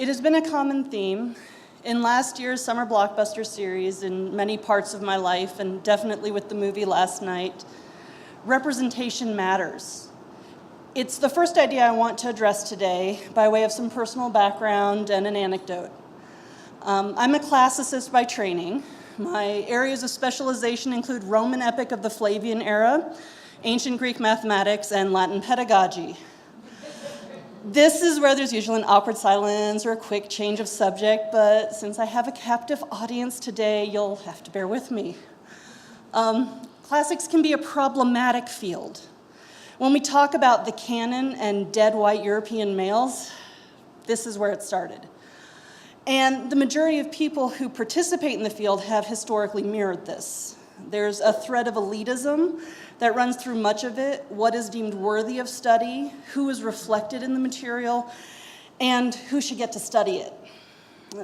It has been a common theme in last year's summer blockbuster series, in many parts of my life, and definitely with the movie last night. Representation matters. It's the first idea I want to address today by way of some personal background and an anecdote. I'm a classicist by training. My areas of specialization include Roman epic of the Flavian era, ancient Greek mathematics, and Latin pedagogy. This is where there's usually an awkward silence or a quick change of subject, but since I have a captive audience today, you'll have to bear with me. Classics can be a problematic field. When we talk about the canon and dead white European males, this is where it started. And the majority of people who participate in the field have historically mirrored this. There's a thread of elitism that runs through much of it, what is deemed worthy of study, who is reflected in the material, and who should get to study it.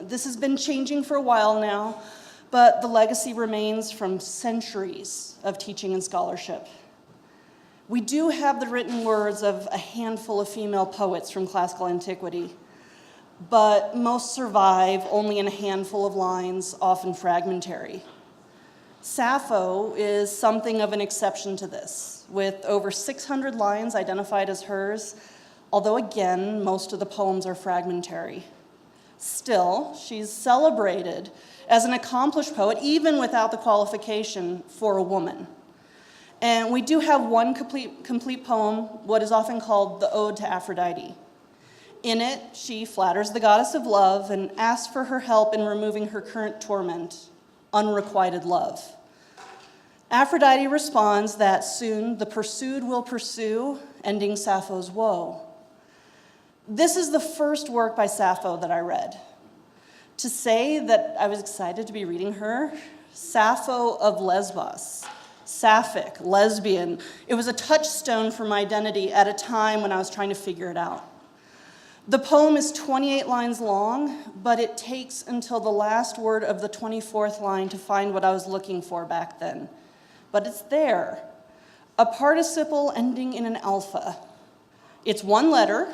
This has been changing for a while now, but the legacy remains from centuries of teaching and scholarship. We do have the written words of a handful of female poets from classical antiquity, but most survive only in a handful of lines, often fragmentary. Sappho is something of an exception to this, with over 600 lines identified as hers, although again, most of the poems are fragmentary. Still, she's celebrated as an accomplished poet, even without the qualification for a woman. And we do have one complete poem, what is often called the Ode to Aphrodite. In it, she flatters the goddess of love and asks for her help in removing her current torment, unrequited love. Aphrodite responds that soon the pursued will pursue, ending Sappho's woe. This is the first work by Sappho that I read. To say that I was excited to be reading her, Sappho of Lesbos, sapphic, lesbian, it was a touchstone for my identity at a time when I was trying to figure it out. The poem is 28 lines long, but it takes until the last word of the 24th line to find what I was looking for back then. But it's there, a participle ending in an alpha. It's one letter,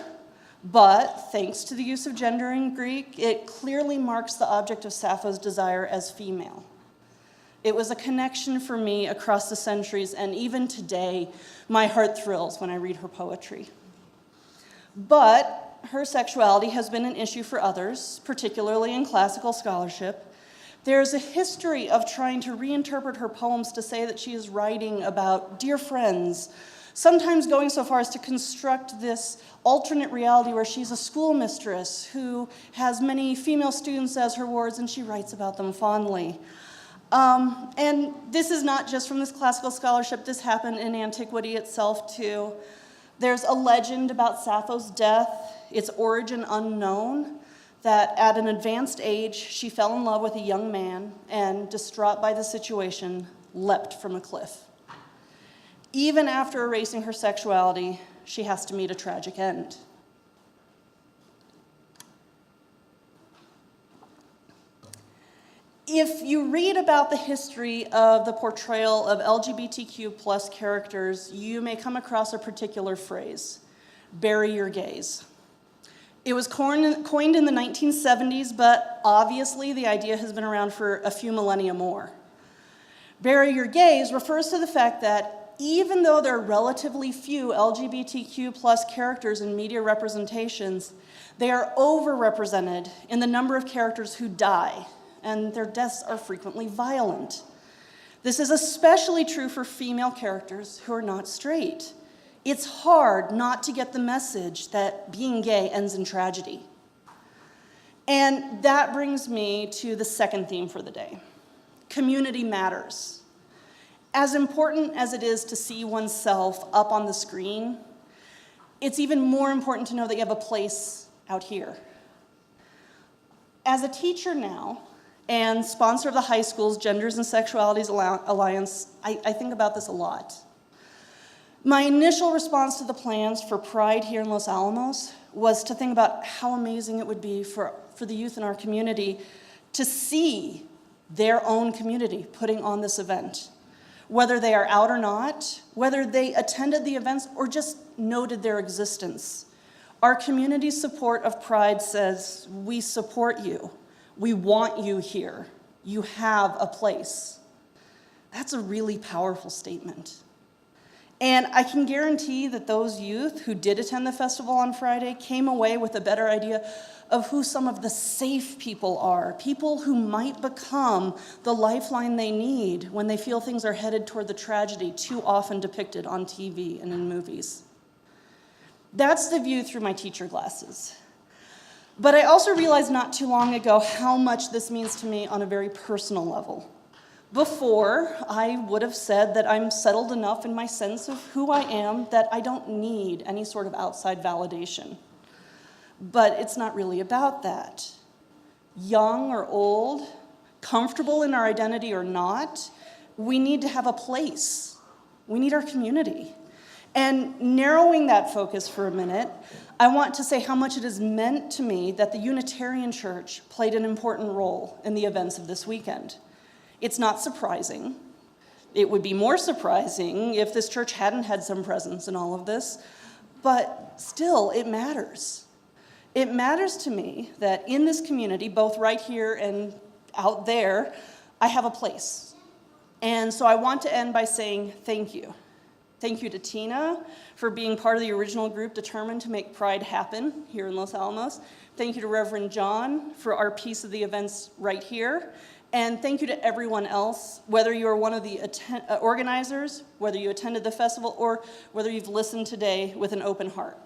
but thanks to the use of gender in Greek, it clearly marks the object of Sappho's desire as female. It was a connection for me across the centuries, and even today, my heart thrills when I read her poetry. But her sexuality has been an issue for others, particularly in classical scholarship. There's a history of trying to reinterpret her poems to say that she is writing about dear friends, sometimes going so far as to construct this alternate reality where she's a schoolmistress who has many female students as her wards, and she writes about them fondly. And this is not just from this classical scholarship, this happened in antiquity itself too. There's a legend about Sappho's death, its origin unknown, that at an advanced age, she fell in love with a young man and, distraught by the situation, leapt from a cliff. Even after erasing her sexuality, she has to meet a tragic end. If you read about the history of the portrayal of LGBTQ plus characters, you may come across a particular phrase, bury your gays. It was coined in the 1970s, but obviously the idea has been around for a few millennia more. Bury your gays refers to the fact that even though there are relatively few LGBTQ plus characters in media representations, they are overrepresented in the number of characters who die, and their deaths are frequently violent. This is especially true for female characters who are not straight. It's hard not to get the message that being gay ends in tragedy. And that brings me to the second theme for the day. Community matters. As important as it is to see oneself up on the screen, it's even more important to know that you have a place out here. As a teacher now, and sponsor of the high school's Genders and Sexualities Alliance, I think about this a lot. My initial response to the plans for Pride here in Los Alamos was to think about how amazing it would be for the youth in our community to see their own community putting on this event. Whether they are out or not, whether they attended the events or just noted their existence. Our community's support of Pride says, we support you. We want you here. You have a place. That's a really powerful statement. And I can guarantee that those youth who did attend the festival on Friday came away with a better idea of who some of the safe people are, people who might become the lifeline they need when they feel things are headed toward the tragedy too often depicted on TV and in movies. That's the view through my teacher glasses. But I also realized not too long ago how much this means to me on a very personal level. Before, I would have said that I'm settled enough in my sense of who I am that I don't need any sort of outside validation. But it's not really about that. Young or old, comfortable in our identity or not, we need to have a place. We need our community. And narrowing that focus for a minute, I want to say how much it has meant to me that the Unitarian Church played an important role in the events of this weekend. It's not surprising. It would be more surprising if this church hadn't had some presence in all of this, but still, it matters. It matters to me that in this community, both right here and out there, I have a place. And so I want to end by saying thank you. Thank you to Tina for being part of the original group determined to make Pride happen here in Los Alamos. Thank you to Reverend John for our piece of the events right here. And thank you to everyone else, whether you are one of the organizers, whether you attended the festival, or whether you've listened today with an open heart.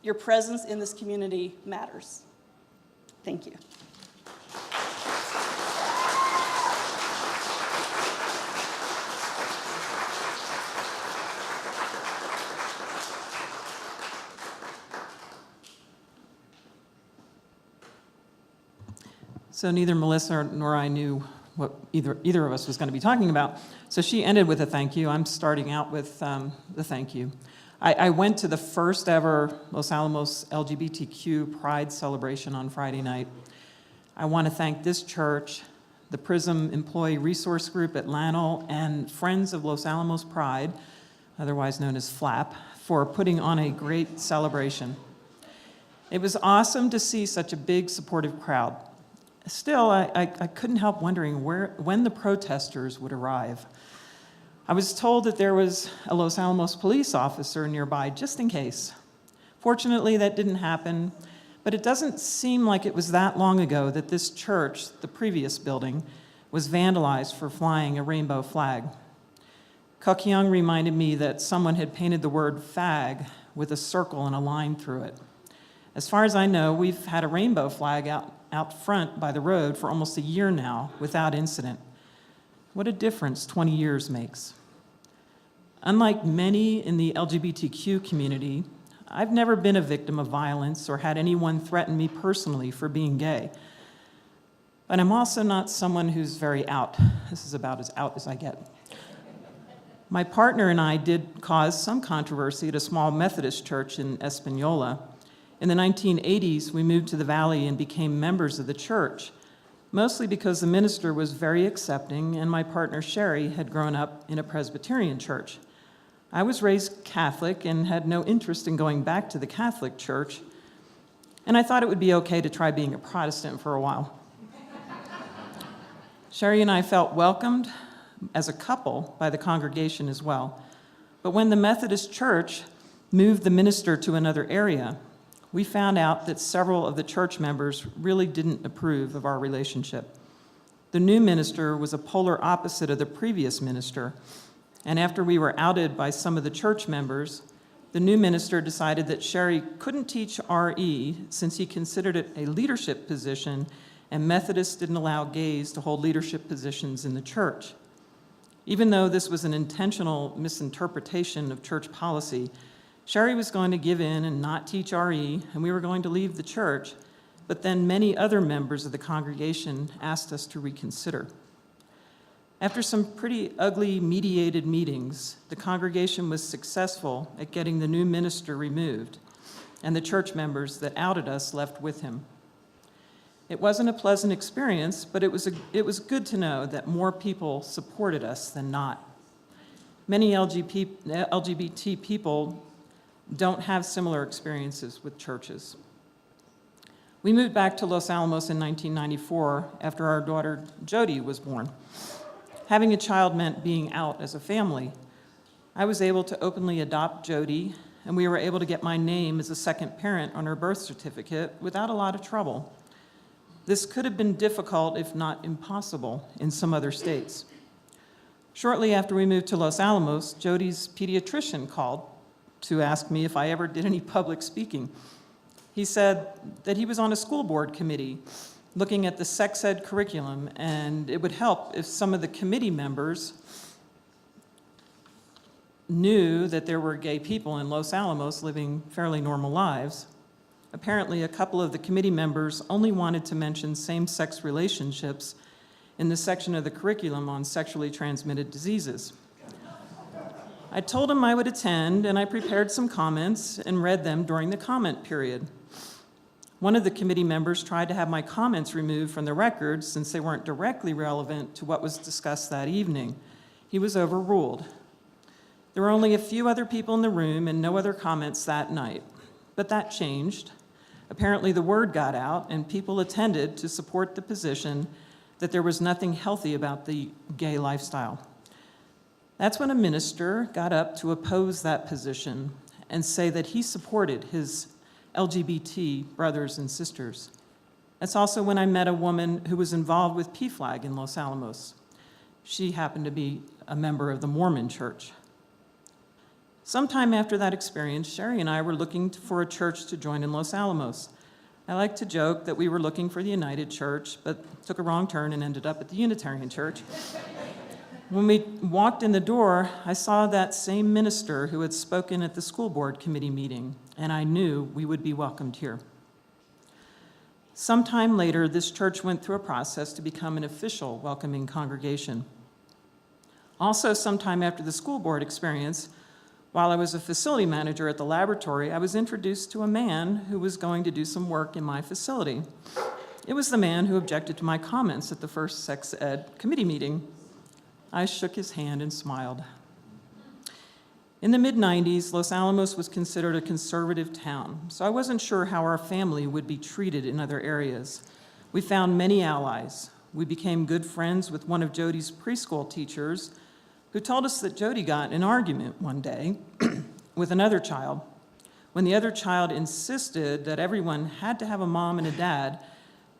Your presence in this community matters. Thank you. So neither Melissa nor I knew what either of us was going to be talking about. So she ended with a thank you. I'm starting out with the thank you. I went to the first ever Los Alamos LGBTQ Pride celebration on Friday night. I want to thank this church, the PRISM Employee Resource Group at Lanel, and Friends of Los Alamos Pride, otherwise known as FLAP, for putting on a great celebration. It was awesome to see such a big supportive crowd. Still, I couldn't help wondering when the protesters would arrive. I was told that there was a Los Alamos police officer nearby just in case. Fortunately, that didn't happen, but it doesn't seem like it was that long ago that this church, the previous building, was vandalized for flying a rainbow flag. Kukyung reminded me that someone had painted the word fag with a circle and a line through it. As far as I know, we've had a rainbow flag out front by the road for almost a year now without incident. What a difference 20 years makes. Unlike many in the LGBTQ community, I've never been a victim of violence or had anyone threaten me personally for being gay. But I'm also not someone who's very out. This is about as out as I get. My partner and I did cause some controversy at a small Methodist church in Espanola. In the 1980s, we moved to the Valley and became members of the church, mostly because the minister was very accepting and my partner Sherry had grown up in a Presbyterian church. I was raised Catholic and had no interest in going back to the Catholic church, and I thought it would be okay to try being a Protestant for a while. Sherry and I felt welcomed as a couple by the congregation as well, but when the Methodist church moved the minister to another area, we found out that several of the church members really didn't approve of our relationship. The new minister was a polar opposite of the previous minister, and after we were outed by some of the church members, the new minister decided that Sherry couldn't teach RE since he considered it a leadership position, and Methodists didn't allow gays to hold leadership positions in the church. Even though this was an intentional misinterpretation of church policy, Sherry was going to give in and not teach RE, and we were going to leave the church, but then many other members of the congregation asked us to reconsider. After some pretty ugly mediated meetings, the congregation was successful at getting the new minister removed, and the church members that outed us left with him. It wasn't a pleasant experience, but it was good to know that more people supported us than not. Many LGBT people don't have similar experiences with churches. We moved back to Los Alamos in 1994 after our daughter Jody was born. Having a child meant being out as a family. I was able to openly adopt Jody, and we were able to get my name as a second parent on her birth certificate without a lot of trouble. This could have been difficult, if not impossible, in some other states. Shortly after we moved to Los Alamos, Jody's pediatrician called to ask me if I ever did any public speaking. He said that he was on a school board committee looking at the sex ed curriculum, and it would help if some of the committee members knew that there were gay people in Los Alamos living fairly normal lives. Apparently, a couple of the committee members only wanted to mention same-sex relationships in the section of the curriculum on sexually transmitted diseases. I told him I would attend, and I prepared some comments and read them during the comment period. One of the committee members tried to have my comments removed from the record since they weren't directly relevant to what was discussed that evening. He was overruled. There were only a few other people in the room and no other comments that night. But that changed. Apparently the word got out and people attended to support the position that there was nothing healthy about the gay lifestyle. That's when a minister got up to oppose that position and say that he supported his LGBT brothers and sisters. That's also when I met a woman who was involved with PFLAG in Los Alamos. She happened to be a member of the Mormon church. Sometime after that experience, Sherry and I were looking for a church to join in Los Alamos. I like to joke that we were looking for the United Church, but took a wrong turn and ended up at the Unitarian Church. When we walked in the door, I saw that same minister who had spoken at the school board committee meeting, and I knew we would be welcomed here. Sometime later, this church went through a process to become an official welcoming congregation. Also, sometime after the school board experience, while I was a facility manager at the laboratory, I was introduced to a man who was going to do some work in my facility. It was the man who objected to my comments at the first sex ed committee meeting. I shook his hand and smiled. In the mid-90s, Los Alamos was considered a conservative town, so I wasn't sure how our family would be treated in other areas. We found many allies. We became good friends with one of Jody's preschool teachers, who told us that Jody got in an argument one day with another child. When the other child insisted that everyone had to have a mom and a dad,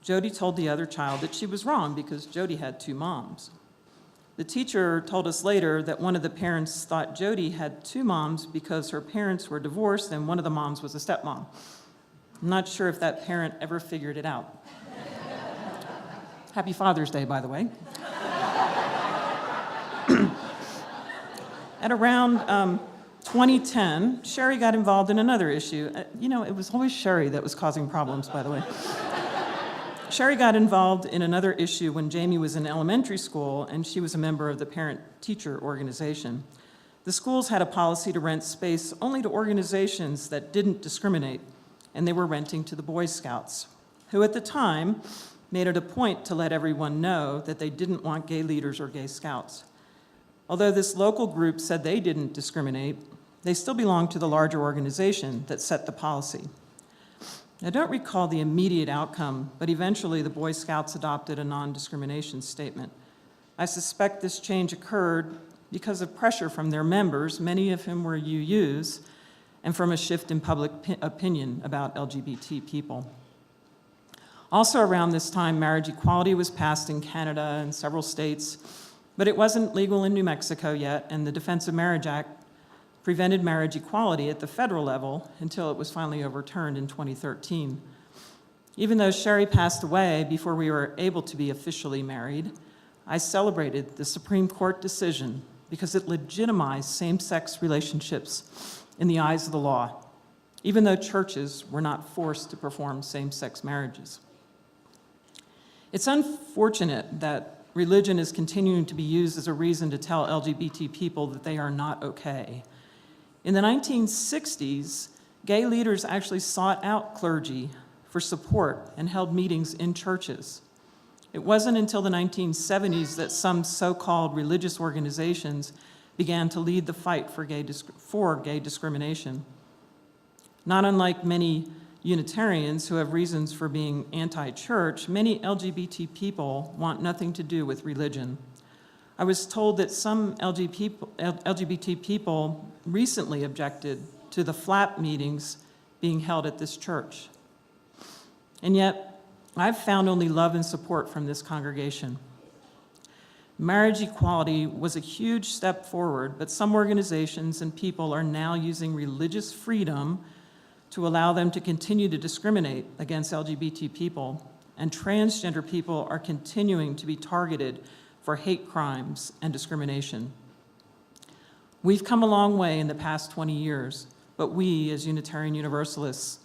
Jody told the other child that she was wrong because Jody had two moms. The teacher told us later that one of the parents thought Jody had two moms because her parents were divorced and one of the moms was a stepmom. I'm not sure if that parent ever figured it out. Happy Father's Day, by the way. At around 2010, Sherry got involved in another issue. It was always Sherry that was causing problems, by the way. Sherry got involved in another issue when Jamie was in elementary school, and she was a member of the parent-teacher organization. The schools had a policy to rent space only to organizations that didn't discriminate, and they were renting to the Boy Scouts, who at the time made it a point to let everyone know that they didn't want gay leaders or gay scouts. Although this local group said they didn't discriminate, they still belonged to the larger organization that set the policy. I don't recall the immediate outcome, but eventually the Boy Scouts adopted a non-discrimination statement. I suspect this change occurred because of pressure from their members, many of whom were UUs, and from a shift in public opinion about LGBT people. Also around this time, marriage equality was passed in Canada and several states, but it wasn't legal in New Mexico yet, and the Defense of Marriage Act prevented marriage equality at the federal level until it was finally overturned in 2013. Even though Sherry passed away before we were able to be officially married, I celebrated the Supreme Court decision because it legitimized same-sex relationships in the eyes of the law, even though churches were not forced to perform same-sex marriages. It's unfortunate that religion is continuing to be used as a reason to tell LGBT people that they are not okay. In the 1960s, gay leaders actually sought out clergy for support and held meetings in churches. It wasn't until the 1970s that some so-called religious organizations began to lead the fight for gay discrimination. Not unlike many Unitarians who have reasons for being anti-church, many LGBT people want nothing to do with religion. I was told that some LGBT people recently objected to the flap meetings being held at this church. And yet, I've found only love and support from this congregation. Marriage equality was a huge step forward, but some organizations and people are now using religious freedom to allow them to continue to discriminate against LGBT people, and transgender people are continuing to be targeted for hate crimes and discrimination. We've come a long way in the past 20 years, but we, as Unitarian Universalists,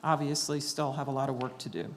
obviously still have a lot of work to do.